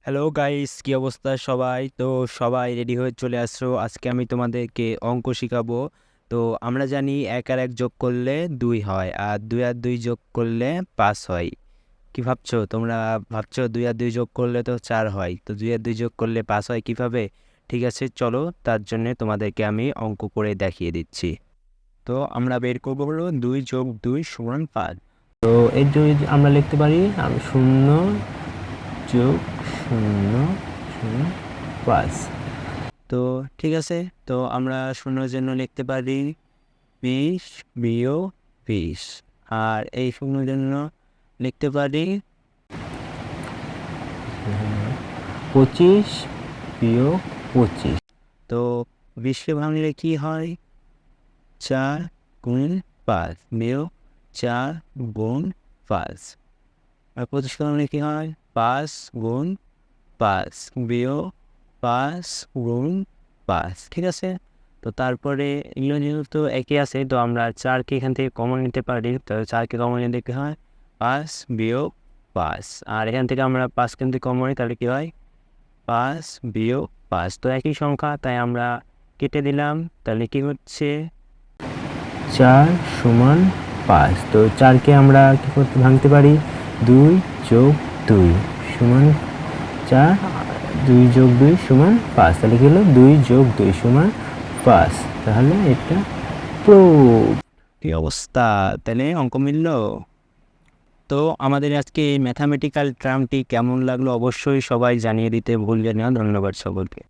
Hello guys, কি অবস্থা সবাই? তো সবাই রেডি হয়ে চলে আসছো। আজকে আমি তোমাদেরকে অঙ্ক শিখাবো। তো আমরা জানি ১ আর ১ যোগ করলে ২ হয়, আর ২ আর ২ যোগ করলে ৫ হয়। কি ভাবছো তোমরা? ভাবছো ২ আর ২ যোগ করলে তো ৪ হয়, তো ২ আর ২ যোগ করলে ৫ হয় কিভাবে? ঠিক আছে, চলো তার জন্য তোমাদেরকে আমি অঙ্ক করে দেখিয়ে দিচ্ছি। তো আমরা বের করবো হলো ২ যোগ ২ সমান ৫। তো এর জন্য আমরা লিখতে পারি ০ যোগ ০.৫। তো ঠিক আছে, তো আমরা শূন্যর জন্য লিখতে পারি ২০ বিয়োগ ২০, আর এই শূন্যর জন্য লিখতে পারি ২৫ বিয়োগ ২৫। তো ২০কে ভাঙলে কি হয়? ৪ গুণ ৫ বিয়োগ ৪ গুণ ৫, আর ২৫কে ভাঙলে কি হয়? ৫ গুণ ৫ বিয়োগ ৫ গুণ ৫। ঠিক আছে, তো তারপরে এগুলো যেহেতু একই আছে, তো আমরা ৪কে এখান থেকে কমন নিতে পারি। তো ৪কে কমন নিতে কি হয়? ৫ বিয়োগ ৫, আর এখান থেকে আমরা ৫ কিন্তু কমন নিই, তাহলে কি হয়? ৫ বিয়োগ ৫। তো একই সংখ্যা, তাই আমরা কেটে দিলাম। তাহলে কি হচ্ছে? ৪ সমান ৫। তো ৪কে আমরা কি করতে ভাঙতে পারি? ২ যোগ ২ সমান ৪, ২ যোগ ২ সমান ৫। তাহলে কি হলো? ২ যোগ ২ সমান ৫। তাহলে এটা প্রুফ। কি অবস্থা, তাহলে অঙ্ক মিলল। তো আমাদের আজকে এই ম্যাথামেটিক্যাল টার্মটি কেমন লাগলো অবশ্যই সবাই জানিয়ে দিতে ভুলবেন না। ধন্যবাদ সকলকে।